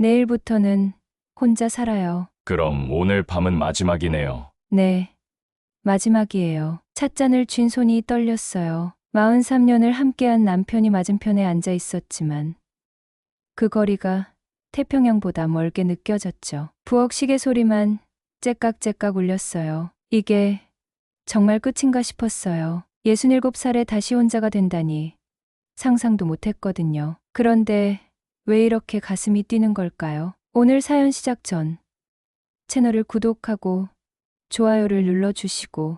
내일부터는 혼자 살아요. 그럼 오늘 밤은 마지막이네요. 네, 마지막이에요. 찻잔을 쥔 손이 떨렸어요. 43년을 함께한 남편이 맞은편에 앉아 있었지만 그 거리가 태평양보다 멀게 느껴졌죠. 부엌 시계 소리만 째깍째깍 울렸어요. 이게 정말 끝인가 싶었어요. 67살에 다시 혼자가 된다니 상상도 못했거든요. 그런데 왜 이렇게 가슴이 뛰는 걸까요? 오늘 사연 시작 전 채널을 구독하고 좋아요를 눌러주시고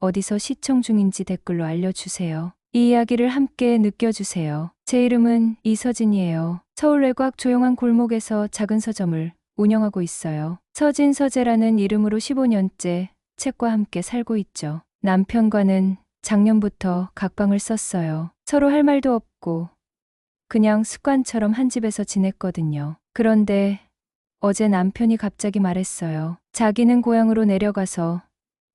어디서 시청 중인지 댓글로 알려주세요. 이 이야기를 함께 느껴주세요. 제 이름은 이서진이에요. 서울 외곽 조용한 골목에서 작은 서점을 운영하고 있어요. 서진 서재라는 이름으로 15년째 책과 함께 살고 있죠. 남편과는 작년부터 각방을 썼어요. 서로 할 말도 없고 그냥 습관처럼 한 집에서 지냈거든요. 그런데 어제 남편이 갑자기 말했어요. 자기는 고향으로 내려가서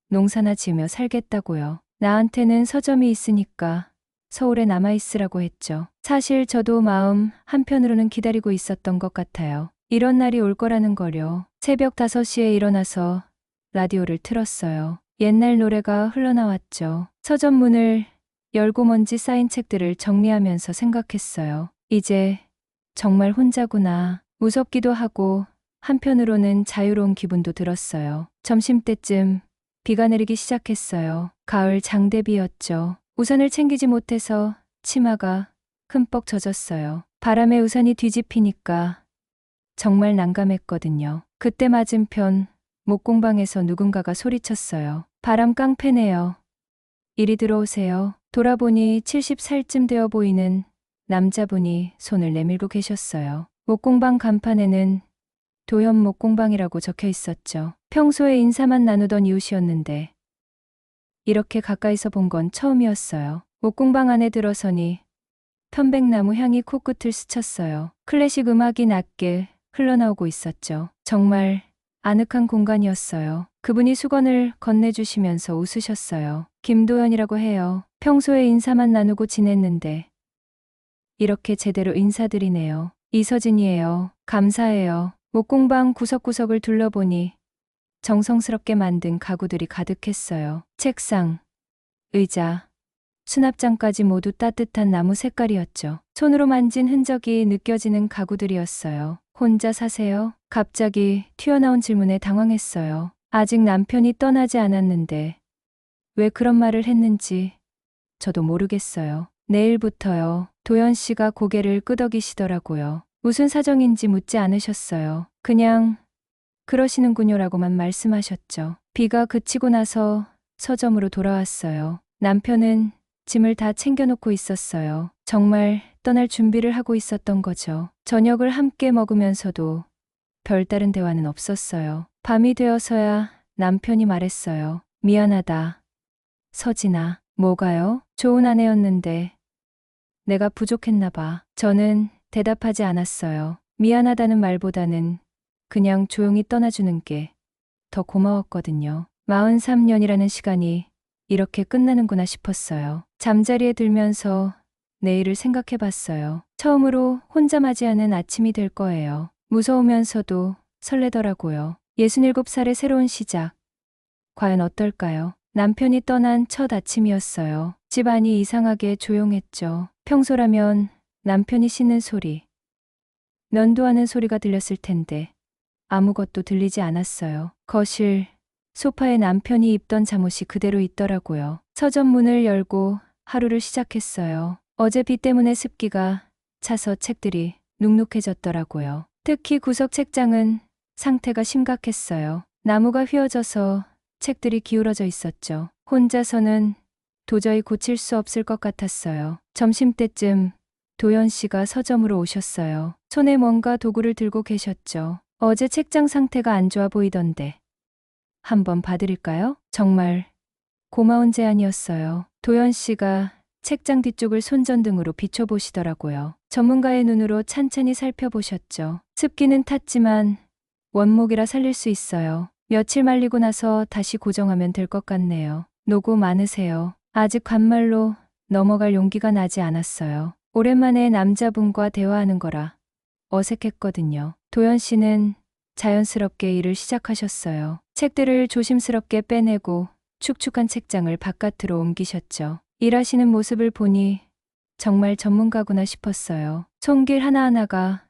농사나 지으며 살겠다고요. 나한테는 서점이 있으니까 서울에 남아있으라고 했죠. 사실 저도 마음 한편으로는 기다리고 있었던 것 같아요. 이런 날이 올 거라는 거요. 새벽 5시에 일어나서 라디오를 틀었어요. 옛날 노래가 흘러나왔죠. 서점 문을 열고 먼지 쌓인 책들을 정리하면서 생각했어요. 이제 정말 혼자구나. 무섭기도 하고 한편으로는 자유로운 기분도 들었어요. 점심때쯤 비가 내리기 시작했어요. 가을 장대비였죠. 우산을 챙기지 못해서 치마가 흠뻑 젖었어요. 바람에 우산이 뒤집히니까 정말 난감했거든요. 그때 맞은편 목공방에서 누군가가 소리쳤어요. 바람 깡패네요. 이리 들어오세요. 돌아보니 70살쯤 되어 보이는 남자분이 손을 내밀고 계셨어요. 목공방 간판에는 도현 목공방이라고 적혀 있었죠. 평소에 인사만 나누던 이웃이었는데 이렇게 가까이서 본 건 처음이었어요. 목공방 안에 들어서니 편백나무 향이 코끝을 스쳤어요. 클래식 음악이 낮게 흘러나오고 있었죠. 정말 아늑한 공간이었어요. 그분이 수건을 건네주시면서 웃으셨어요. 김도연이라고 해요. 평소에 인사만 나누고 지냈는데 이렇게 제대로 인사드리네요. 이서진이에요. 감사해요. 목공방 구석구석을 둘러보니 정성스럽게 만든 가구들이 가득했어요. 책상, 의자, 수납장까지 모두 따뜻한 나무 색깔이었죠. 손으로 만진 흔적이 느껴지는 가구들이었어요. 혼자 사세요? 갑자기 튀어나온 질문에 당황했어요. 아직 남편이 떠나지 않았는데 왜 그런 말을 했는지 저도 모르겠어요. 내일부터요. 도연 씨가 고개를 끄덕이시더라고요. 무슨 사정인지 묻지 않으셨어요. 그냥 그러시는군요라고만 말씀하셨죠. 비가 그치고 나서 서점으로 돌아왔어요. 남편은 짐을 다 챙겨놓고 있었어요. 정말 떠날 준비를 하고 있었던 거죠. 저녁을 함께 먹으면서도 별다른 대화는 없었어요. 밤이 되어서야 남편이 말했어요. 미안하다. 서진아. 뭐가요? 좋은 아내였는데 내가 부족했나 봐. 저는 대답하지 않았어요. 미안하다는 말보다는 그냥 조용히 떠나주는 게 더 고마웠거든요. 43년이라는 시간이 이렇게 끝나는구나 싶었어요. 잠자리에 들면서 내일을 생각해 봤어요. 처음으로 혼자 맞이하는 아침이 될 거예요. 무서우면서도 설레더라고요. 67살의 새로운 시작. 과연 어떨까요? 남편이 떠난 첫 아침이었어요. 집안이 이상하게 조용했죠. 평소라면 남편이 씻는 소리, 면도하는 소리가 들렸을 텐데 아무것도 들리지 않았어요. 거실, 소파에 남편이 입던 잠옷이 그대로 있더라고요. 서점 문을 열고 하루를 시작했어요. 어제 비 때문에 습기가 차서 책들이 눅눅해졌더라고요. 특히 구석 책장은 상태가 심각했어요. 나무가 휘어져서 책들이 기울어져 있었죠. 혼자서는 도저히 고칠 수 없을 것 같았어요. 점심때쯤 도연 씨가 서점으로 오셨어요. 손에 뭔가 도구를 들고 계셨죠. 어제 책장 상태가 안 좋아 보이던데 한번 봐드릴까요? 정말 고마운 제안이었어요. 도연 씨가 책장 뒤쪽을 손전등으로 비춰보시더라고요. 전문가의 눈으로 찬찬히 살펴보셨죠. 습기는 탔지만 원목이라 살릴 수 있어요. 며칠 말리고 나서 다시 고정하면 될 것 같네요. 노고 많으세요. 아직 관말로 넘어갈 용기가 나지 않았어요. 오랜만에 남자분과 대화하는 거라 어색했거든요. 도연 씨는 자연스럽게 일을 시작하셨어요. 책들을 조심스럽게 빼내고 축축한 책장을 바깥으로 옮기셨죠. 일하시는 모습을 보니 정말 전문가구나 싶었어요. 손길 하나하나가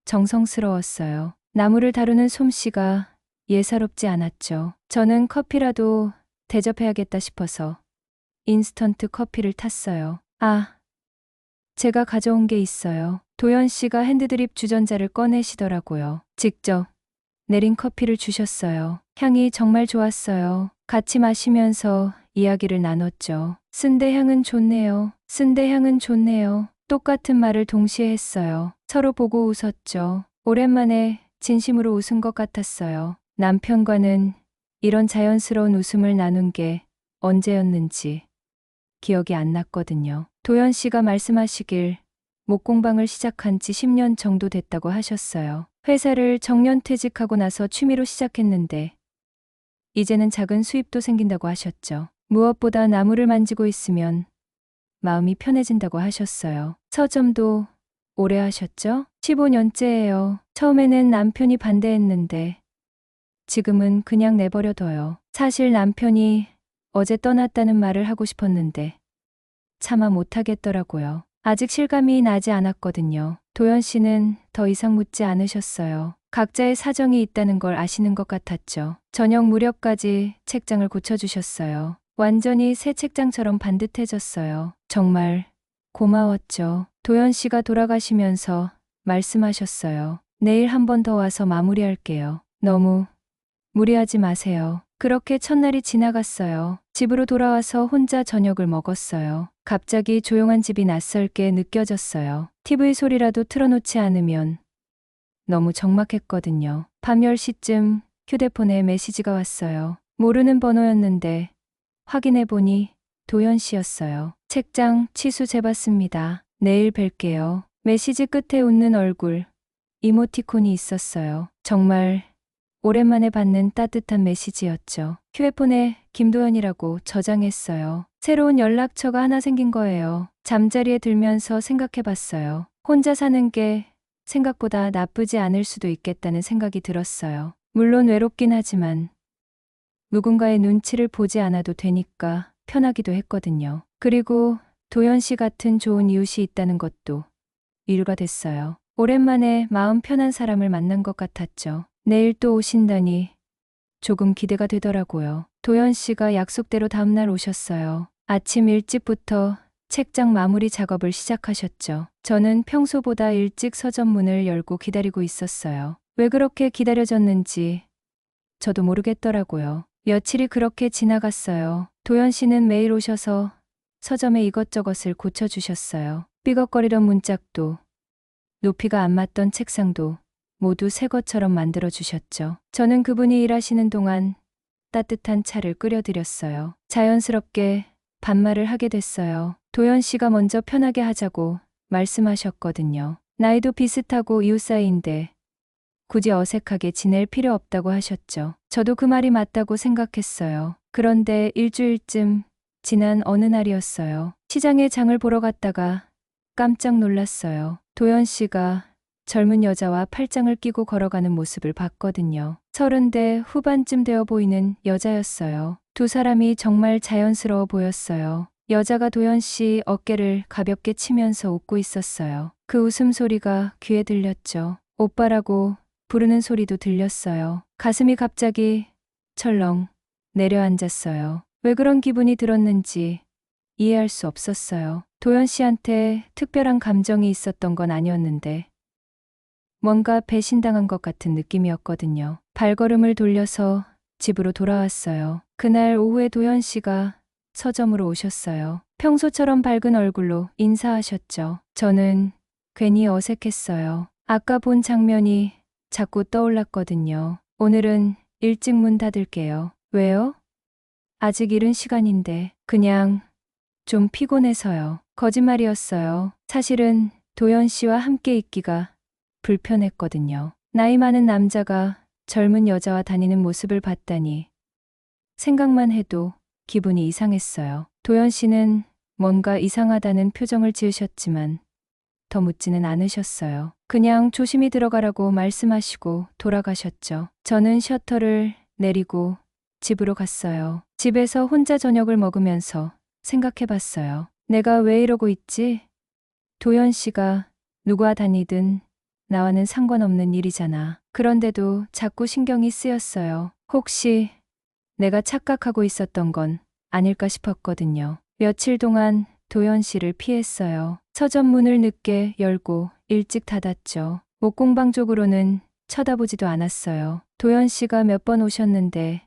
정성스러웠어요. 나무를 다루는 솜씨가 예사롭지 않았죠. 저는 커피라도 대접해야겠다 싶어서 인스턴트 커피를 탔어요. 아, 제가 가져온 게 있어요. 도연 씨가 핸드드립 주전자를 꺼내시더라고요. 직접 내린 커피를 주셨어요. 향이 정말 좋았어요. 같이 마시면서 이야기를 나눴죠. 쓴데 향은 좋네요. 쓴데 향은 좋네요. 똑같은 말을 동시에 했어요. 서로 보고 웃었죠. 오랜만에 진심으로 웃은 것 같았어요. 남편과는 이런 자연스러운 웃음을 나눈 게 언제였는지 기억이 안 났거든요. 도연 씨가 말씀하시길 목공방을 시작한 지 10년 정도 됐다고 하셨어요. 회사를 정년퇴직하고 나서 취미로 시작했는데 이제는 작은 수입도 생긴다고 하셨죠. 무엇보다 나무를 만지고 있으면 마음이 편해진다고 하셨어요. 서점도 오래 하셨죠? 15년째예요. 처음에는 남편이 반대했는데 지금은 그냥 내버려둬요. 사실 남편이 어제 떠났다는 말을 하고 싶었는데 차마 못하겠더라고요. 아직 실감이 나지 않았거든요. 도연 씨는 더 이상 묻지 않으셨어요. 각자의 사정이 있다는 걸 아시는 것 같았죠. 저녁 무렵까지 책장을 고쳐주셨어요. 완전히 새 책장처럼 반듯해졌어요. 정말 고마웠죠. 도연 씨가 돌아가시면서 말씀하셨어요. 내일 한 번 더 와서 마무리할게요. 너무 무리하지 마세요. 그렇게 첫날이 지나갔어요. 집으로 돌아와서 혼자 저녁을 먹었어요. 갑자기 조용한 집이 낯설게 느껴졌어요. TV 소리라도 틀어놓지 않으면 너무 적막했거든요. 밤 10시쯤 휴대폰에 메시지가 왔어요. 모르는 번호였는데 확인해보니 도연 씨였어요. 책장 치수 재봤습니다. 내일 뵐게요. 메시지 끝에 웃는 얼굴, 이모티콘이 있었어요. 정말 오랜만에 받는 따뜻한 메시지였죠. 휴대폰에 김도연이라고 저장했어요. 새로운 연락처가 하나 생긴 거예요. 잠자리에 들면서 생각해봤어요. 혼자 사는 게 생각보다 나쁘지 않을 수도 있겠다는 생각이 들었어요. 물론 외롭긴 하지만 누군가의 눈치를 보지 않아도 되니까 편하기도 했거든요. 그리고 도연 씨 같은 좋은 이웃이 있다는 것도 위로가 됐어요. 오랜만에 마음 편한 사람을 만난 것 같았죠. 내일 또 오신다니 조금 기대가 되더라고요. 도연 씨가 약속대로 다음날 오셨어요. 아침 일찍부터 책장 마무리 작업을 시작하셨죠. 저는 평소보다 일찍 서점 문을 열고 기다리고 있었어요. 왜 그렇게 기다려졌는지 저도 모르겠더라고요. 며칠이 그렇게 지나갔어요. 도연 씨는 매일 오셔서 서점에 이것저것을 고쳐주셨어요. 삐걱거리던 문짝도, 높이가 안 맞던 책상도 모두 새 것처럼 만들어 주셨죠. 저는 그분이 일하시는 동안 따뜻한 차를 끓여드렸어요. 자연스럽게 반말을 하게 됐어요. 도연 씨가 먼저 편하게 하자고 말씀하셨거든요. 나이도 비슷하고 이웃 사이인데 굳이 어색하게 지낼 필요 없다고 하셨죠. 저도 그 말이 맞다고 생각했어요. 그런데 일주일쯤 지난 어느 날이었어요. 시장에 장을 보러 갔다가 깜짝 놀랐어요. 도연 씨가 젊은 여자와 팔짱을 끼고 걸어가는 모습을 봤거든요. 30대 후반쯤 되어 보이는 여자였어요. 두 사람이 정말 자연스러워 보였어요. 여자가 도연 씨 어깨를 가볍게 치면서 웃고 있었어요. 그 웃음소리가 귀에 들렸죠. 오빠라고 부르는 소리도 들렸어요. 가슴이 갑자기 철렁 내려앉았어요. 왜 그런 기분이 들었는지 이해할 수 없었어요. 도연 씨한테 특별한 감정이 있었던 건 아니었는데 뭔가 배신당한 것 같은 느낌이었거든요. 발걸음을 돌려서 집으로 돌아왔어요. 그날 오후에 도연 씨가 서점으로 오셨어요. 평소처럼 밝은 얼굴로 인사하셨죠. 저는 괜히 어색했어요. 아까 본 장면이 자꾸 떠올랐거든요. 오늘은 일찍 문 닫을게요. 왜요? 아직 이른 시간인데 그냥 좀 피곤해서요. 거짓말이었어요. 사실은 도연 씨와 함께 있기가 불편했거든요. 나이 많은 남자가 젊은 여자와 다니는 모습을 봤다니 생각만 해도 기분이 이상했어요. 도연 씨는 뭔가 이상하다는 표정을 지으셨지만 더 묻지는 않으셨어요. 그냥 조심히 들어가라고 말씀하시고 돌아가셨죠. 저는 셔터를 내리고 집으로 갔어요. 집에서 혼자 저녁을 먹으면서 생각해 봤어요. 내가 왜 이러고 있지? 도현 씨가 누구와 다니든 나와는 상관없는 일이잖아. 그런데도 자꾸 신경이 쓰였어요. 혹시 내가 착각하고 있었던 건 아닐까 싶었거든요. 며칠 동안 도현 씨를 피했어요. 서점 문을 늦게 열고 일찍 닫았죠. 목공방 쪽으로는 쳐다보지도 않았어요. 도현 씨가 몇 번 오셨는데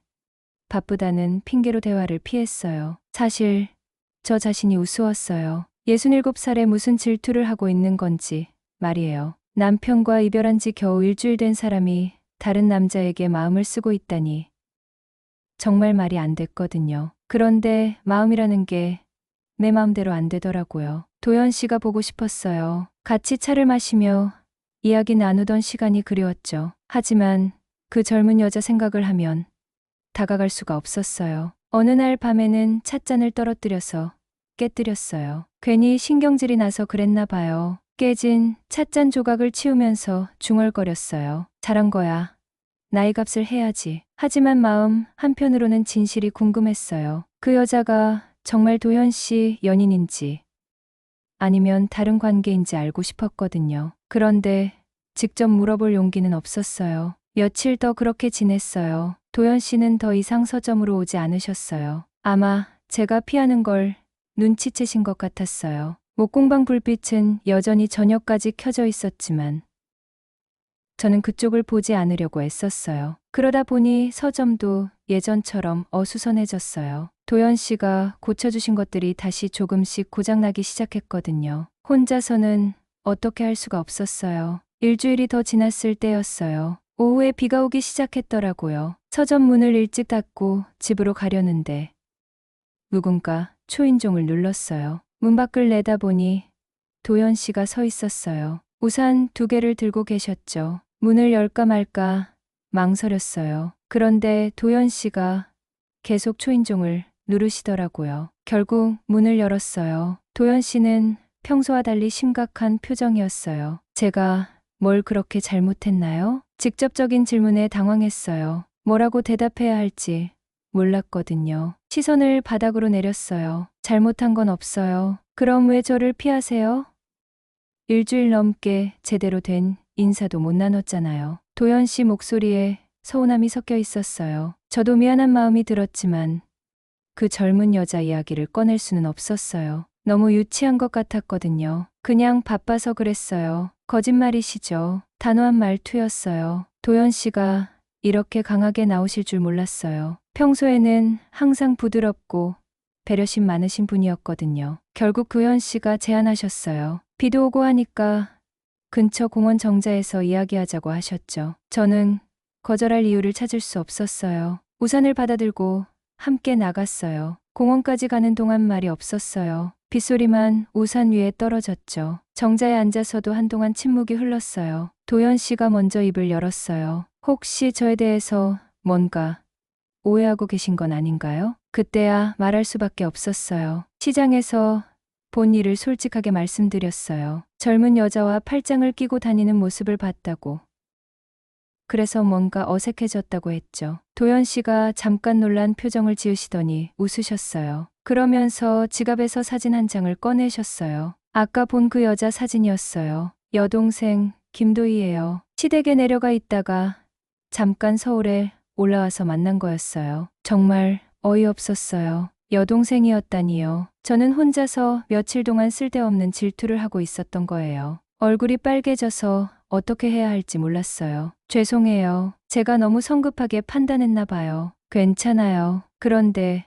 바쁘다는 핑계로 대화를 피했어요. 사실 저 자신이 우스웠어요. 67살에 무슨 질투를 하고 있는 건지 말이에요. 남편과 이별한 지 겨우 일주일 된 사람이 다른 남자에게 마음을 쓰고 있다니 정말 말이 안 됐거든요. 그런데 마음이라는 게 내 마음대로 안 되더라고요. 도현 씨가 보고 싶었어요. 같이 차를 마시며 이야기 나누던 시간이 그리웠죠. 하지만 그 젊은 여자 생각을 하면 다가갈 수가 없었어요. 어느 날 밤에는 찻잔을 떨어뜨려서 깨뜨렸어요. 괜히 신경질이 나서 그랬나 봐요. 깨진 찻잔 조각을 치우면서 중얼거렸어요. 잘한 거야. 나이 값을 해야지. 하지만 마음 한편으로는 진실이 궁금했어요. 그 여자가 정말 도현 씨 연인인지 아니면 다른 관계인지 알고 싶었거든요. 그런데 직접 물어볼 용기는 없었어요. 며칠 더 그렇게 지냈어요. 도현 씨는 더 이상 서점으로 오지 않으셨어요. 아마 제가 피하는 걸 눈치채신 것 같았어요. 목공방 불빛은 여전히 저녁까지 켜져 있었지만 저는 그쪽을 보지 않으려고 애썼어요. 그러다 보니 서점도 예전처럼 어수선해졌어요. 도현 씨가 고쳐주신 것들이 다시 조금씩 고장나기 시작했거든요. 혼자서는 어떻게 할 수가 없었어요. 일주일이 더 지났을 때였어요. 오후에 비가 오기 시작했더라고요. 서점 문을 일찍 닫고 집으로 가려는데 누군가 초인종을 눌렀어요. 문 밖을 내다보니 도현 씨가 서 있었어요. 우산 2개를 들고 계셨죠. 문을 열까 말까 망설였어요. 그런데 도현 씨가 계속 초인종을 누르시더라고요. 결국 문을 열었어요. 도현 씨는 평소와 달리 심각한 표정이었어요. 제가 뭘 그렇게 잘못했나요? 직접적인 질문에 당황했어요. 뭐라고 대답해야 할지 몰랐거든요. 시선을 바닥으로 내렸어요. 잘못한 건 없어요. 그럼 왜 저를 피하세요? 일주일 넘게 제대로 된 인사도 못 나눴잖아요. 도현 씨 목소리에 서운함이 섞여 있었어요. 저도 미안한 마음이 들었지만 그 젊은 여자 이야기를 꺼낼 수는 없었어요. 너무 유치한 것 같았거든요. 그냥 바빠서 그랬어요. 거짓말이시죠. 단호한 말투였어요. 도현 씨가 이렇게 강하게 나오실 줄 몰랐어요. 평소에는 항상 부드럽고 배려심 많으신 분이었거든요. 결국 도현 씨가 제안하셨어요. 비도 오고 하니까 근처 공원 정자에서 이야기하자고 하셨죠. 저는 거절할 이유를 찾을 수 없었어요. 우산을 받아들고 함께 나갔어요. 공원까지 가는 동안 말이 없었어요. 빗소리만 우산 위에 떨어졌죠. 정자에 앉아서도 한동안 침묵이 흘렀어요. 도현 씨가 먼저 입을 열었어요. 혹시 저에 대해서 뭔가 오해하고 계신 건 아닌가요? 그때야 말할 수밖에 없었어요. 시장에서 본 일을 솔직하게 말씀드렸어요. 젊은 여자와 팔짱을 끼고 다니는 모습을 봤다고. 그래서 뭔가 어색해졌다고 했죠. 도현 씨가 잠깐 놀란 표정을 지으시더니 웃으셨어요. 그러면서 지갑에서 사진 한 장을 꺼내셨어요. 아까 본 그 여자 사진이었어요. 여동생 김도희예요. 시댁에 내려가 있다가 잠깐 서울에 올라와서 만난 거였어요. 정말 어이없었어요. 여동생이었다니요. 저는 혼자서 며칠 동안 쓸데없는 질투를 하고 있었던 거예요. 얼굴이 빨개져서 어떻게 해야 할지 몰랐어요. 죄송해요. 제가 너무 성급하게 판단했나 봐요. 괜찮아요. 그런데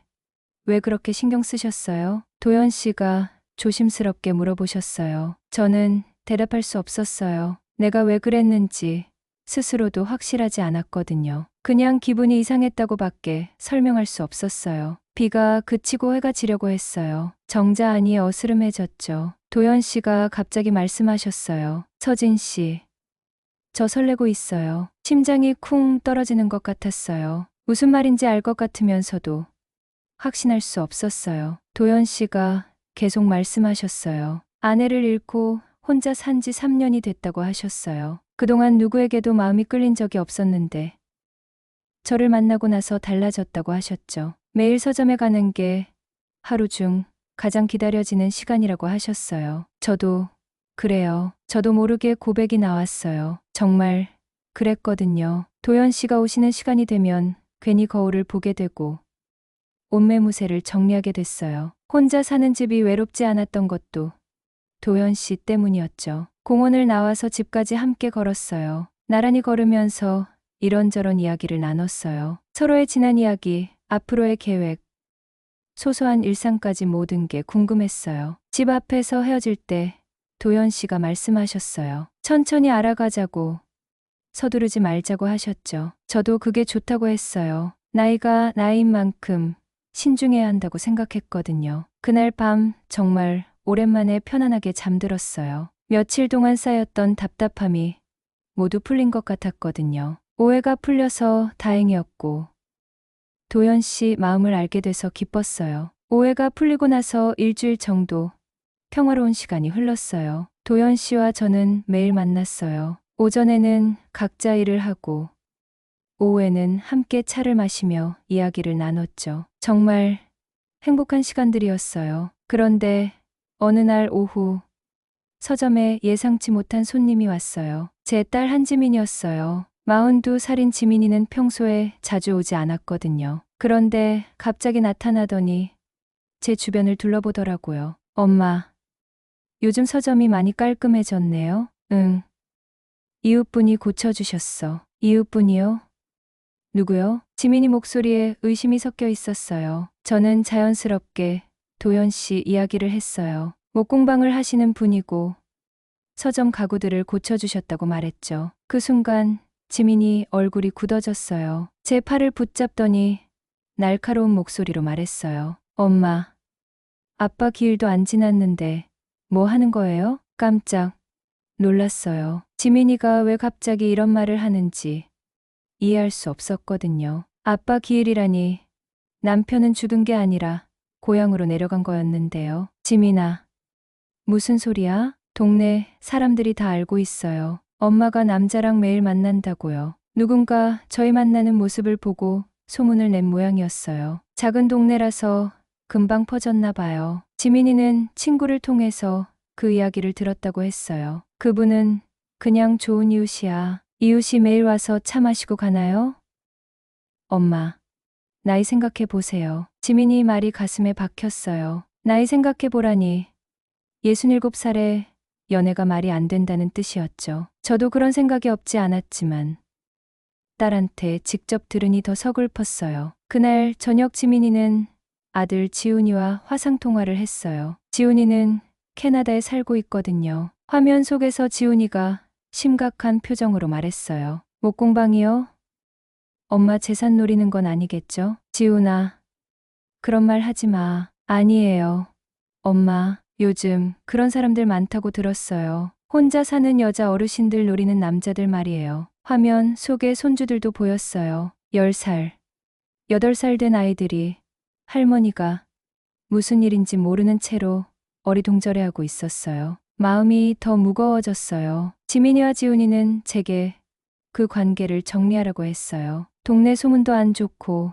왜 그렇게 신경 쓰셨어요? 도현 씨가 조심스럽게 물어보셨어요. 저는 대답할 수 없었어요. 내가 왜 그랬는지 스스로도 확실하지 않았거든요. 그냥 기분이 이상했다고 밖에 설명할 수 없었어요. 비가 그치고 해가 지려고 했어요. 정자 안이 어스름해졌죠. 도현 씨가 갑자기 말씀하셨어요. 서진 씨, 저 설레고 있어요. 심장이 쿵 떨어지는 것 같았어요. 무슨 말인지 알 것 같으면서도 확신할 수 없었어요. 도현 씨가 계속 말씀하셨어요. 아내를 잃고 혼자 산 지 3년이 됐다고 하셨어요. 그동안 누구에게도 마음이 끌린 적이 없었는데 저를 만나고 나서 달라졌다고 하셨죠. 매일 서점에 가는 게 하루 중 가장 기다려지는 시간이라고 하셨어요. 저도 그래요. 저도 모르게 고백이 나왔어요. 정말 그랬거든요. 도연 씨가 오시는 시간이 되면 괜히 거울을 보게 되고 옷매무새를 정리하게 됐어요. 혼자 사는 집이 외롭지 않았던 것도 도연 씨 때문이었죠. 공원을 나와서 집까지 함께 걸었어요. 나란히 걸으면서 이런저런 이야기를 나눴어요. 서로의 지난 이야기, 앞으로의 계획, 소소한 일상까지 모든 게 궁금했어요. 집 앞에서 헤어질 때 도연 씨가 말씀하셨어요. 천천히 알아가자고, 서두르지 말자고 하셨죠. 저도 그게 좋다고 했어요. 나이가 나이인 만큼 신중해야 한다고 생각했거든요. 그날 밤 정말 오랜만에 편안하게 잠들었어요. 며칠 동안 쌓였던 답답함이 모두 풀린 것 같았거든요. 오해가 풀려서 다행이었고 도연 씨 마음을 알게 돼서 기뻤어요. 오해가 풀리고 나서 일주일 정도 평화로운 시간이 흘렀어요. 도연 씨와 저는 매일 만났어요. 오전에는 각자 일을 하고 오후에는 함께 차를 마시며 이야기를 나눴죠. 정말 행복한 시간들이었어요. 그런데 어느 날 오후 서점에 예상치 못한 손님이 왔어요. 제 딸 한지민이었어요. 42살인 지민이는 평소에 자주 오지 않았거든요. 그런데 갑자기 나타나더니 제 주변을 둘러보더라고요. 엄마, 요즘 서점이 많이 깔끔해졌네요. 응. 이웃분이 고쳐주셨어. 이웃분이요? 누구요? 지민이 목소리에 의심이 섞여 있었어요. 저는 자연스럽게 도연 씨 이야기를 했어요. 목공방을 하시는 분이고 서점 가구들을 고쳐주셨다고 말했죠. 그 순간 지민이 얼굴이 굳어졌어요. 제 팔을 붙잡더니 날카로운 목소리로 말했어요. 엄마, 아빠 기일도 안 지났는데 뭐 하는 거예요? 깜짝 놀랐어요. 지민이가 왜 갑자기 이런 말을 하는지 이해할 수 없었거든요. 아빠 기일이라니 남편은 죽은 게 아니라 고향으로 내려간 거였는데요. 지민아, 무슨 소리야? 동네 사람들이 다 알고 있어요. 엄마가 남자랑 매일 만난다고요. 누군가 저희 만나는 모습을 보고 소문을 낸 모양이었어요. 작은 동네라서 금방 퍼졌나 봐요. 지민이는 친구를 통해서 그 이야기를 들었다고 했어요. 그분은 그냥 좋은 이웃이야. 이웃이 매일 와서 차 마시고 가나요? 엄마, 나이 생각해 보세요. 지민이 말이 가슴에 박혔어요. 나이 생각해 보라니 67살에 연애가 말이 안 된다는 뜻이었죠. 저도 그런 생각이 없지 않았지만 딸한테 직접 들으니 더 서글펐어요. 그날 저녁 지민이는 아들 지훈이와 화상통화를 했어요. 지훈이는 캐나다에 살고 있거든요. 화면 속에서 지훈이가 심각한 표정으로 말했어요. 목공방이요? 엄마 재산 노리는 건 아니겠죠? 지훈아, 그런 말 하지 마. 아니에요. 엄마, 요즘 그런 사람들 많다고 들었어요. 혼자 사는 여자 어르신들 노리는 남자들 말이에요. 화면 속에 손주들도 보였어요. 10살, 8살 된 아이들이 할머니가 무슨 일인지 모르는 채로 어리둥절해하고 있었어요. 마음이 더 무거워졌어요. 지민이와 지훈이는 제게 그 관계를 정리하라고 했어요. 동네 소문도 안 좋고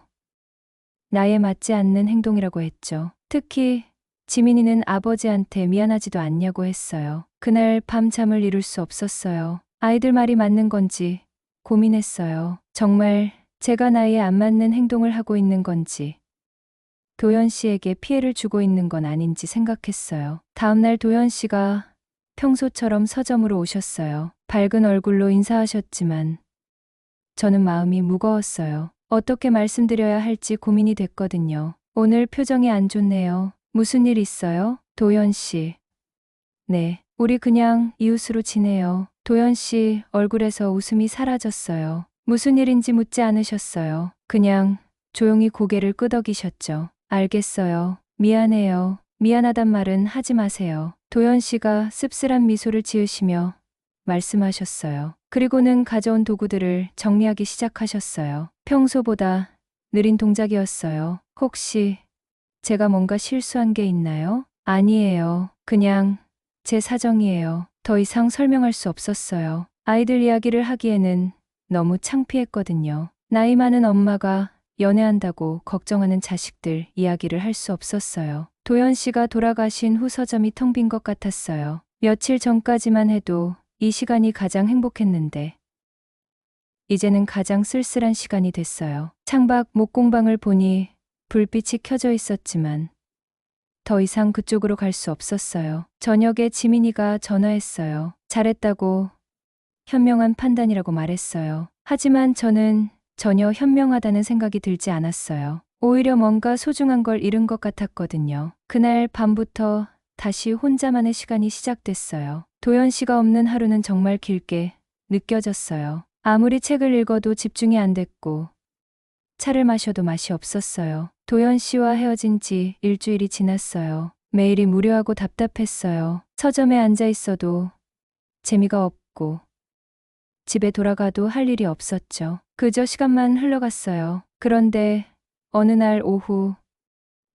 나에 맞지 않는 행동이라고 했죠. 특히 지민이는 아버지한테 미안하지도 않냐고 했어요. 그날 밤 잠을 이룰 수 없었어요. 아이들 말이 맞는 건지 고민했어요. 정말 제가 나이에 안 맞는 행동을 하고 있는 건지 도연 씨에게 피해를 주고 있는 건 아닌지 생각했어요. 다음날 도연 씨가 평소처럼 서점으로 오셨어요. 밝은 얼굴로 인사하셨지만 저는 마음이 무거웠어요. 어떻게 말씀드려야 할지 고민이 됐거든요. 오늘 표정이 안 좋네요. 무슨 일 있어요? 도연 씨. 네, 우리 그냥 이웃으로 지내요. 도연 씨 얼굴에서 웃음이 사라졌어요. 무슨 일인지 묻지 않으셨어요. 그냥 조용히 고개를 끄덕이셨죠. 알겠어요. 미안해요. 미안하단 말은 하지 마세요. 도연 씨가 씁쓸한 미소를 지으시며 말씀하셨어요. 그리고는 가져온 도구들을 정리하기 시작하셨어요. 평소보다 느린 동작이었어요. 혹시 제가 뭔가 실수한 게 있나요? 아니에요. 그냥 제 사정이에요. 더 이상 설명할 수 없었어요. 아이들 이야기를 하기에는 너무 창피했거든요. 나이 많은 엄마가 연애한다고 걱정하는 자식들 이야기를 할 수 없었어요. 도연 씨가 돌아가신 후 서점이 텅 빈 것 같았어요. 며칠 전까지만 해도 이 시간이 가장 행복했는데 이제는 가장 쓸쓸한 시간이 됐어요. 창밖 목공방을 보니 불빛이 켜져 있었지만 더 이상 그쪽으로 갈 수 없었어요. 저녁에 지민이가 전화했어요. 잘했다고, 현명한 판단이라고 말했어요. 하지만 저는 전혀 현명하다는 생각이 들지 않았어요. 오히려 뭔가 소중한 걸 잃은 것 같았거든요. 그날 밤부터 다시 혼자만의 시간이 시작됐어요. 도연 씨가 없는 하루는 정말 길게 느껴졌어요. 아무리 책을 읽어도 집중이 안 됐고 차를 마셔도 맛이 없었어요. 도연 씨와 헤어진 지 일주일이 지났어요. 매일이 무료하고 답답했어요. 서점에 앉아 있어도 재미가 없고 집에 돌아가도 할 일이 없었죠. 그저 시간만 흘러갔어요. 그런데 어느 날 오후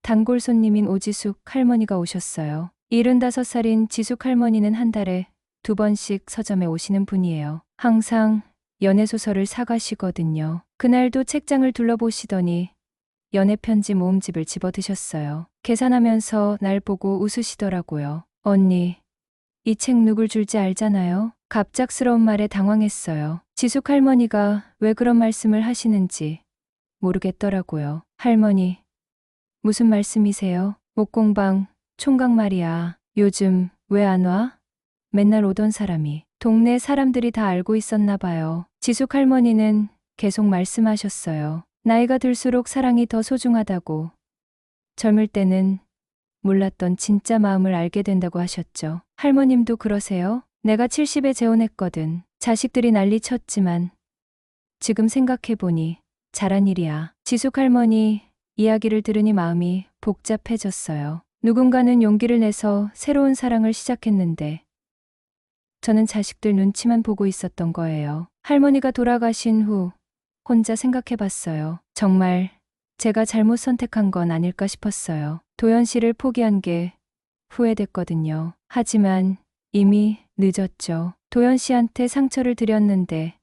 단골 손님인 오지숙 할머니가 오셨어요. 75살인 지숙 할머니는 한 달에 2번씩 서점에 오시는 분이에요. 항상 연애소설을 사가시거든요. 그날도 책장을 둘러보시더니 연애편지 모음집을 집어드셨어요. 계산하면서 날 보고 웃으시더라고요. 언니, 이 책 누굴 줄지 알잖아요? 갑작스러운 말에 당황했어요. 지숙 할머니가 왜 그런 말씀을 하시는지 모르겠더라고요. 할머니, 무슨 말씀이세요? 목공방 총각 말이야. 요즘 왜 안 와? 맨날 오던 사람이. 동네 사람들이 다 알고 있었나 봐요. 지숙 할머니는 계속 말씀하셨어요. 나이가 들수록 사랑이 더 소중하다고. 젊을 때는 몰랐던 진짜 마음을 알게 된다고 하셨죠. 할머님도 그러세요? 내가 70에 재혼했거든. 자식들이 난리 쳤지만 지금 생각해보니 잘한 일이야. 지숙 할머니 이야기를 들으니 마음이 복잡해졌어요. 누군가는 용기를 내서 새로운 사랑을 시작했는데 저는 자식들 눈치만 보고 있었던 거예요. 할머니가 돌아가신 후 혼자 생각해봤어요. 정말 제가 잘못 선택한 건 아닐까 싶었어요. 도연 씨를 포기한 게 후회됐거든요. 하지만 이미 늦었죠. 도연 씨한테 상처를 드렸는데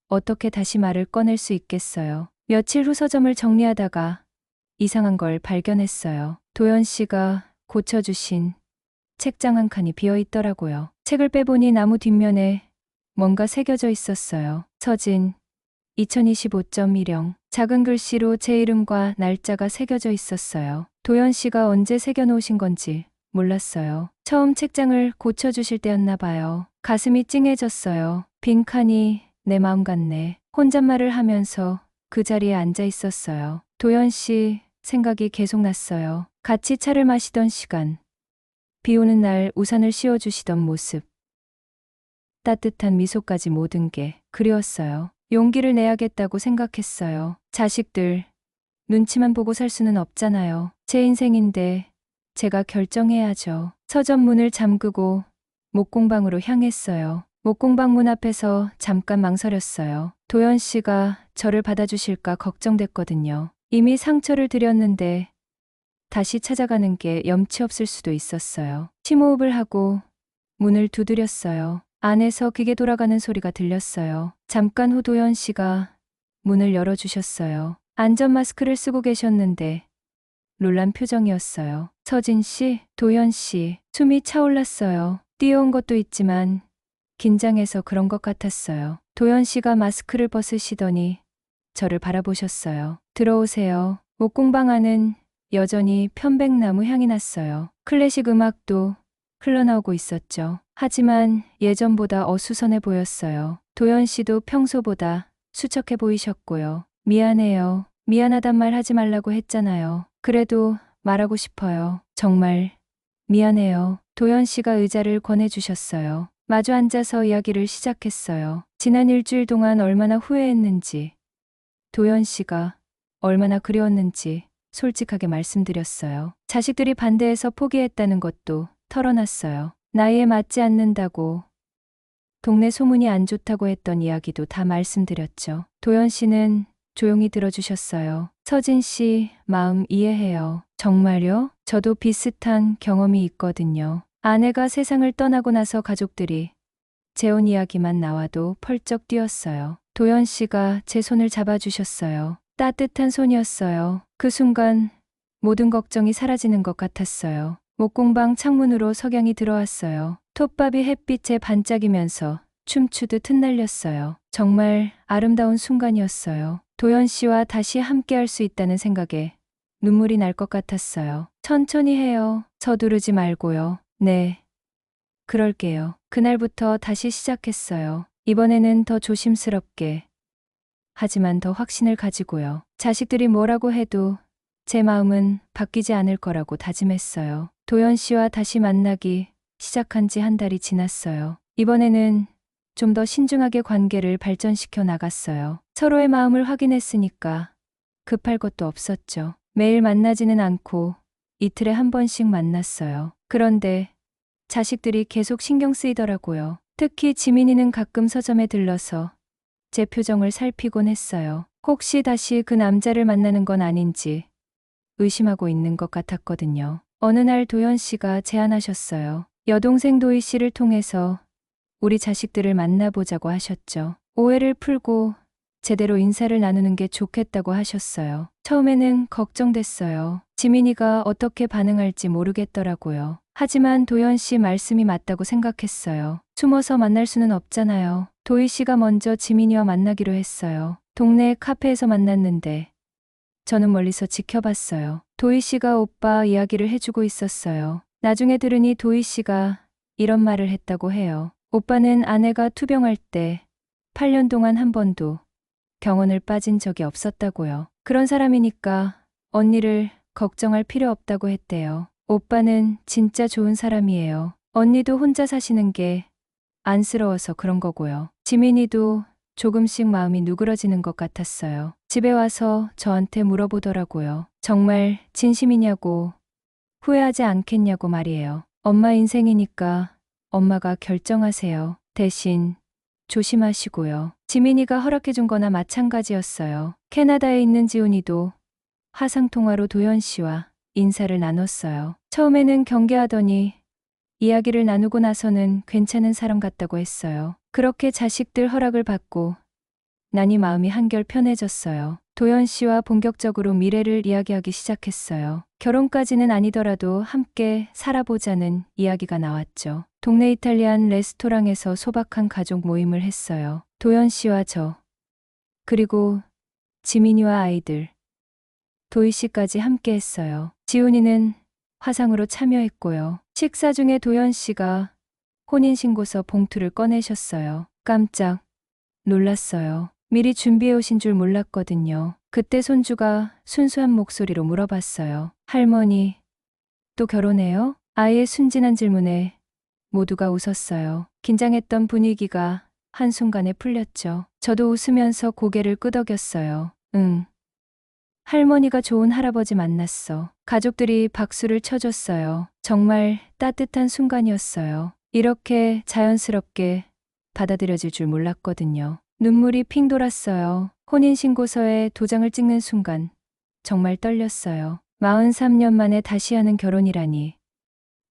어떻게 다시 말을 꺼낼 수 있겠어요. 며칠 후 서점을 정리하다가 이상한 걸 발견했어요. 도연 씨가 고쳐주신 책장 한 칸이 비어 있더라고요. 책을 빼보니 나무 뒷면에 뭔가 새겨져 있었어요. 서진 2025.10 작은 글씨로 제 이름과 날짜가 새겨져 있었어요. 도연 씨가 언제 새겨놓으신 건지 몰랐어요. 처음 책장을 고쳐주실 때였나 봐요. 가슴이 찡해졌어요. 빈칸이 내 마음 같네. 혼잣말을 하면서 그 자리에 앉아 있었어요. 도연 씨 생각이 계속 났어요. 같이 차를 마시던 시간. 비 오는 날 우산을 씌워주시던 모습. 따뜻한 미소까지 모든 게 그리웠어요. 용기를 내야겠다고 생각했어요. 자식들, 눈치만 보고 살 수는 없잖아요. 제 인생인데 제가 결정해야죠. 서점 문을 잠그고 목공방으로 향했어요. 목공방 문 앞에서 잠깐 망설였어요. 도연 씨가 저를 받아주실까 걱정됐거든요. 이미 상처를 드렸는데 다시 찾아가는 게 염치 없을 수도 있었어요. 심호흡을 하고 문을 두드렸어요. 안에서 기계 돌아가는 소리가 들렸어요. 잠깐 후 도연 씨가 문을 열어주셨어요. 안전 마스크를 쓰고 계셨는데 놀란 표정이었어요. 서진 씨, 도연 씨, 숨이 차올랐어요. 뛰어온 것도 있지만 긴장해서 그런 것 같았어요. 도연 씨가 마스크를 벗으시더니 저를 바라보셨어요. 들어오세요. 목공방 안은 여전히 편백나무 향이 났어요. 클래식 음악도 흘러나오고 있었죠. 하지만 예전보다 어수선해 보였어요. 도연 씨도 평소보다 수척해 보이셨고요. 미안해요. 미안하단 말 하지 말라고 했잖아요. 그래도 말하고 싶어요. 정말 미안해요. 도연 씨가 의자를 권해주셨어요. 마주 앉아서 이야기를 시작했어요. 지난 일주일 동안 얼마나 후회했는지, 도연 씨가 얼마나 그리웠는지 솔직하게 말씀드렸어요. 자식들이 반대해서 포기했다는 것도 털어놨어요. 나이에 맞지 않는다고, 동네 소문이 안 좋다고 했던 이야기도 다 말씀드렸죠. 도연 씨는 조용히 들어주셨어요. 서진 씨 마음 이해해요. 정말요? 저도 비슷한 경험이 있거든요. 아내가 세상을 떠나고 나서 가족들이 재혼 이야기만 나와도 펄쩍 뛰었어요. 도연 씨가 제 손을 잡아주셨어요. 따뜻한 손이었어요. 그 순간 모든 걱정이 사라지는 것 같았어요. 목공방 창문으로 석양이 들어왔어요. 톱밥이 햇빛에 반짝이면서 춤추듯 흩날렸어요. 정말 아름다운 순간이었어요. 도연 씨와 다시 함께 할 수 있다는 생각에 눈물이 날 것 같았어요. 천천히 해요. 서두르지 말고요. 네. 그럴게요. 그날부터 다시 시작했어요. 이번에는 더 조심스럽게. 하지만 더 확신을 가지고요. 자식들이 뭐라고 해도 제 마음은 바뀌지 않을 거라고 다짐했어요. 도연 씨와 다시 만나기 시작한 지 한 달이 지났어요. 이번에는 좀 더 신중하게 관계를 발전시켜 나갔어요. 서로의 마음을 확인했으니까 급할 것도 없었죠. 매일 만나지는 않고 이틀에 한 번씩 만났어요. 그런데 자식들이 계속 신경 쓰이더라고요. 특히 지민이는 가끔 서점에 들러서 제 표정을 살피곤 했어요. 혹시 다시 그 남자를 만나는 건 아닌지 의심하고 있는 것 같았거든요. 어느 날 도연 씨가 제안하셨어요. 여동생 도희 씨를 통해서 우리 자식들을 만나보자고 하셨죠. 오해를 풀고 제대로 인사를 나누는 게 좋겠다고 하셨어요. 처음에는 걱정됐어요. 지민이가 어떻게 반응할지 모르겠더라고요. 하지만 도연 씨 말씀이 맞다고 생각했어요. 숨어서 만날 수는 없잖아요. 도희 씨가 먼저 지민이와 만나기로 했어요. 동네 카페에서 만났는데 저는 멀리서 지켜봤어요. 도희 씨가 오빠 이야기를 해주고 있었어요. 나중에 들으니 도희 씨가 이런 말을 했다고 해요. 오빠는 아내가 투병할 때 8년 동안 한 번도 병원을 빠진 적이 없었다고요. 그런 사람이니까 언니를 걱정할 필요 없다고 했대요. 오빠는 진짜 좋은 사람이에요. 언니도 혼자 사시는 게 안쓰러워서 그런 거고요. 지민이도 조금씩 마음이 누그러지는 것 같았어요. 집에 와서 저한테 물어보더라고요. 정말 진심이냐고, 후회하지 않겠냐고 말이에요. 엄마 인생이니까 엄마가 결정하세요. 대신 조심하시고요. 지민이가 허락해준 거나 마찬가지였어요. 캐나다에 있는 지훈이도 화상통화로 도연 씨와 인사를 나눴어요. 처음에는 경계하더니 이야기를 나누고 나서는 괜찮은 사람 같다고 했어요. 그렇게 자식들 허락을 받고 나니 마음이 한결 편해졌어요. 도연 씨와 본격적으로 미래를 이야기하기 시작했어요. 결혼까지는 아니더라도 함께 살아보자는 이야기가 나왔죠. 동네 이탈리안 레스토랑에서 소박한 가족 모임을 했어요. 도연 씨와 저, 그리고 지민이와 아이들, 도희 씨까지 함께 했어요. 지훈이는 화상으로 참여했고요. 식사 중에 도연 씨가 혼인신고서 봉투를 꺼내셨어요. 깜짝 놀랐어요. 미리 준비해 오신 줄 몰랐거든요. 그때 손주가 순수한 목소리로 물어봤어요. 할머니, 또 결혼해요? 아이의 순진한 질문에 모두가 웃었어요. 긴장했던 분위기가 한순간에 풀렸죠. 저도 웃으면서 고개를 끄덕였어요. 응. 할머니가 좋은 할아버지 만났어. 가족들이 박수를 쳐줬어요. 정말 따뜻한 순간이었어요. 이렇게 자연스럽게 받아들여질 줄 몰랐거든요. 눈물이 핑 돌았어요. 혼인신고서에 도장을 찍는 순간 정말 떨렸어요. 43년 만에 다시 하는 결혼이라니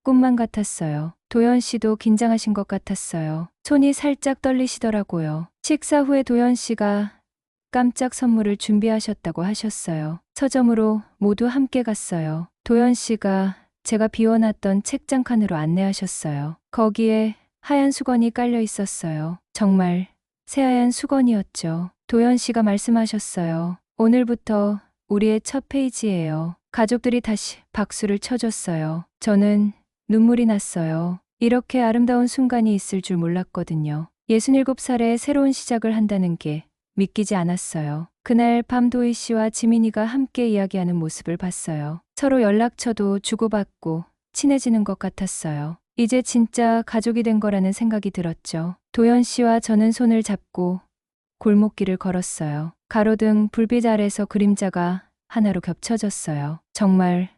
꿈만 같았어요. 도연 씨도 긴장하신 것 같았어요. 손이 살짝 떨리시더라고요. 식사 후에 도연 씨가 깜짝 선물을 준비하셨다고 하셨어요. 서점으로 모두 함께 갔어요. 도연 씨가 제가 비워놨던 책장 칸으로 안내하셨어요. 거기에 하얀 수건이 깔려 있었어요. 정말 새하얀 수건이었죠. 도연 씨가 말씀하셨어요. 오늘부터 우리의 첫 페이지예요. 가족들이 다시 박수를 쳐줬어요. 저는 눈물이 났어요. 이렇게 아름다운 순간이 있을 줄 몰랐거든요. 67살에 새로운 시작을 한다는 게 믿기지 않았어요. 그날 밤 도희 씨와 지민이가 함께 이야기하는 모습을 봤어요. 서로 연락처도 주고받고 친해지는 것 같았어요. 이제 진짜 가족이 된 거라는 생각이 들었죠. 도연 씨와 저는 손을 잡고 골목길을 걸었어요. 가로등 불빛 아래서 그림자가 하나로 겹쳐졌어요. 정말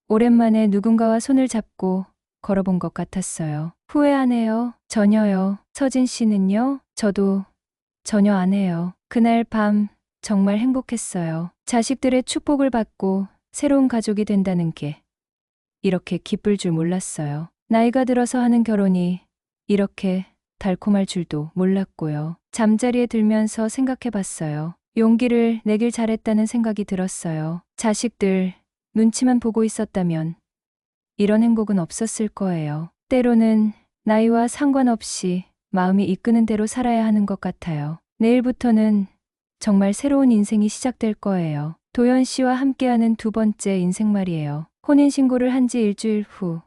오랜만에 누군가와 손을 잡고 걸어본 것 같았어요. 후회하네요. 전혀요. 서진 씨는요? 저도 전혀 안 해요. 그날 밤 정말 행복했어요. 자식들의 축복을 받고 새로운 가족이 된다는 게 이렇게 기쁠 줄 몰랐어요. 나이가 들어서 하는 결혼이 이렇게 달콤할 줄도 몰랐고요. 잠자리에 들면서 생각해 봤어요. 용기를 내길 잘했다는 생각이 들었어요. 자식들 눈치만 보고 있었다면 이런 행복은 없었을 거예요. 때로는 나이와 상관없이 마음이 이끄는 대로 살아야 하는 것 같아요. 내일부터는 정말 새로운 인생이 시작될 거예요. 도연 씨와 함께하는 두 번째 인생 말이에요. 혼인신고를 한 지 일주일 후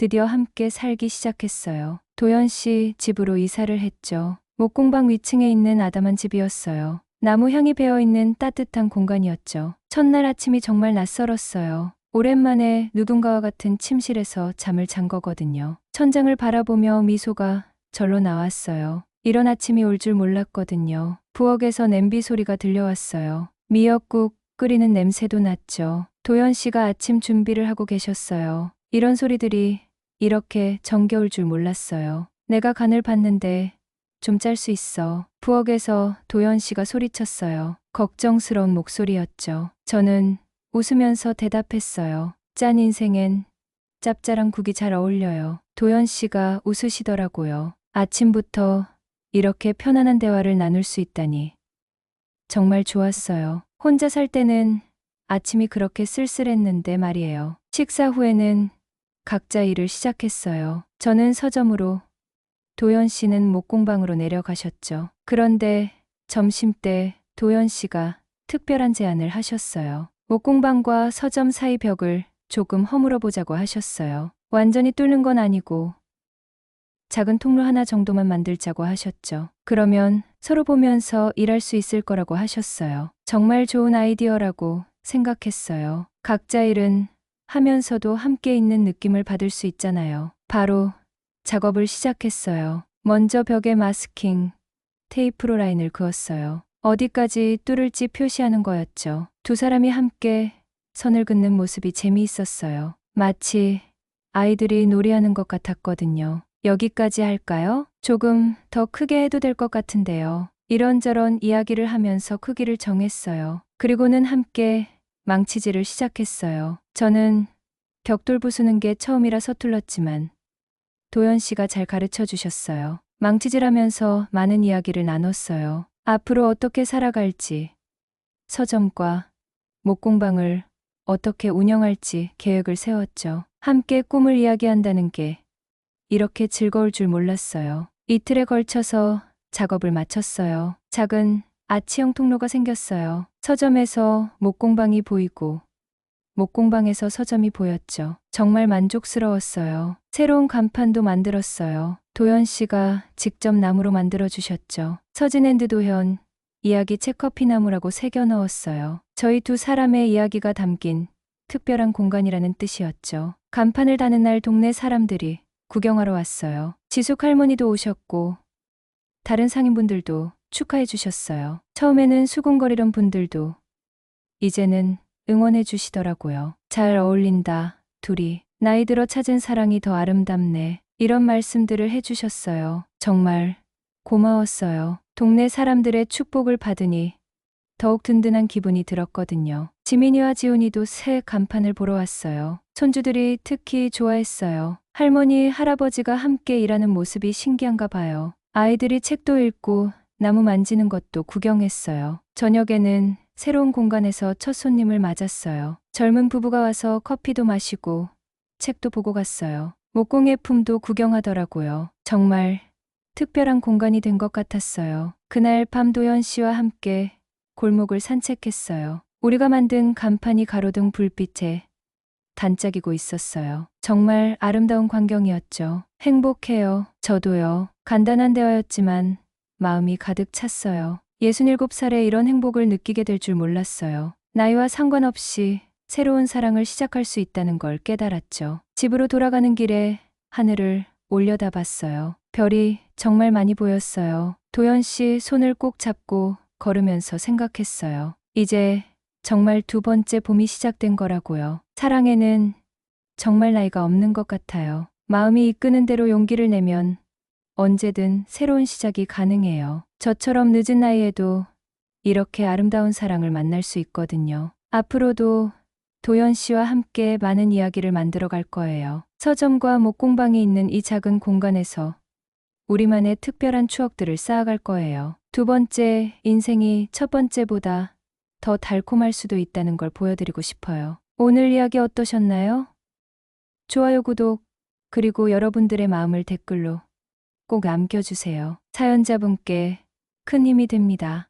드디어 함께 살기 시작했어요. 도연 씨 집으로 이사를 했죠. 목공방 위층에 있는 아담한 집이었어요. 나무 향이 배어있는 따뜻한 공간이었죠. 첫날 아침이 정말 낯설었어요. 오랜만에 누군가와 같은 침실에서 잠을 잔 거거든요. 천장을 바라보며 미소가 절로 나왔어요. 이런 아침이 올 줄 몰랐거든요. 부엌에서 냄비 소리가 들려왔어요. 미역국 끓이는 냄새도 났죠. 도연 씨가 아침 준비를 하고 계셨어요. 이런 소리들이 이렇게 정겨울 줄 몰랐어요. 내가 간을 봤는데 좀 짤 수 있어. 부엌에서 도연 씨가 소리쳤어요. 걱정스러운 목소리였죠. 저는 웃으면서 대답했어요. 짠 인생엔 짭짤한 국이 잘 어울려요. 도연 씨가 웃으시더라고요. 아침부터 이렇게 편안한 대화를 나눌 수 있다니 정말 좋았어요. 혼자 살 때는 아침이 그렇게 쓸쓸했는데 말이에요. 식사 후에는 각자 일을 시작했어요. 저는 서점으로, 도연 씨는 목공방으로 내려가셨죠. 그런데 점심때 도연 씨가 특별한 제안을 하셨어요. 목공방과 서점 사이 벽을 조금 허물어 보자고 하셨어요. 완전히 뚫는 건 아니고 작은 통로 하나 정도만 만들자고 하셨죠. 그러면 서로 보면서 일할 수 있을 거라고 하셨어요. 정말 좋은 아이디어라고 생각했어요. 각자 일은 하면서도 함께 있는 느낌을 받을 수 있잖아요. 바로 작업을 시작했어요. 먼저 벽에 마스킹 테이프로 라인을 그었어요. 어디까지 뚫을지 표시하는 거였죠. 두 사람이 함께 선을 긋는 모습이 재미있었어요. 마치 아이들이 놀이하는 것 같았거든요. 여기까지 할까요? 조금 더 크게 해도 될 것 같은데요. 이런저런 이야기를 하면서 크기를 정했어요. 그리고는 함께 망치질을 시작했어요. 저는 벽돌 부수는 게 처음이라 서툴렀지만 도연 씨가 잘 가르쳐 주셨어요. 망치질하면서 많은 이야기를 나눴어요. 앞으로 어떻게 살아갈지, 서점과 목공방을 어떻게 운영할지 계획을 세웠죠. 함께 꿈을 이야기한다는 게 이렇게 즐거울 줄 몰랐어요. 이틀에 걸쳐서 작업을 마쳤어요. 작은 아치형 통로가 생겼어요. 서점에서 목공방이 보이고 목공방에서 서점이 보였죠. 정말 만족스러웠어요. 새로운 간판도 만들었어요. 도연 씨가 직접 나무로 만들어 주셨죠. 서진앤드 도현 이야기 책 커피나무라고 새겨 넣었어요. 저희 두 사람의 이야기가 담긴 특별한 공간이라는 뜻이었죠. 간판을 다는 날 동네 사람들이 구경하러 왔어요. 지숙 할머니도 오셨고 다른 상인분들도 축하해 주셨어요. 처음에는 수군거리던 분들도 이제는 응원해 주시더라고요. 잘 어울린다. 둘이. 나이 들어 찾은 사랑이 더 아름답네. 이런 말씀들을 해주셨어요. 정말 고마웠어요. 동네 사람들의 축복을 받으니 더욱 든든한 기분이 들었거든요. 지민이와 지훈이도 새 간판을 보러 왔어요. 손주들이 특히 좋아했어요. 할머니, 할아버지가 함께 일하는 모습이 신기한가 봐요. 아이들이 책도 읽고 나무 만지는 것도 구경했어요. 저녁에는 새로운 공간에서 첫 손님을 맞았어요. 젊은 부부가 와서 커피도 마시고 책도 보고 갔어요. 목공예품도 구경하더라고요. 정말 특별한 공간이 된 것 같았어요. 그날 밤 도연 씨와 함께 골목을 산책했어요. 우리가 만든 간판이 가로등 불빛에 반짝이고 있었어요. 정말 아름다운 광경이었죠. 행복해요. 저도요. 간단한 대화였지만 마음이 가득 찼어요. 67살에 이런 행복을 느끼게 될 줄 몰랐어요. 나이와 상관없이 새로운 사랑을 시작할 수 있다는 걸 깨달았죠. 집으로 돌아가는 길에 하늘을 올려다봤어요. 별이 정말 많이 보였어요. 도연 씨 손을 꼭 잡고 걸으면서 생각했어요. 이제 정말 두 번째 봄이 시작된 거라고요. 사랑에는 정말 나이가 없는 것 같아요. 마음이 이끄는 대로 용기를 내면 언제든 새로운 시작이 가능해요. 저처럼 늦은 나이에도 이렇게 아름다운 사랑을 만날 수 있거든요. 앞으로도 도연 씨와 함께 많은 이야기를 만들어 갈 거예요. 서점과 목공방이 있는 이 작은 공간에서 우리만의 특별한 추억들을 쌓아갈 거예요. 두 번째, 인생이 첫 번째보다 더 달콤할 수도 있다는 걸 보여드리고 싶어요. 오늘 이야기 어떠셨나요? 좋아요, 구독, 그리고 여러분들의 마음을 댓글로 꼭 남겨주세요. 사연자분께 큰 힘이 됩니다.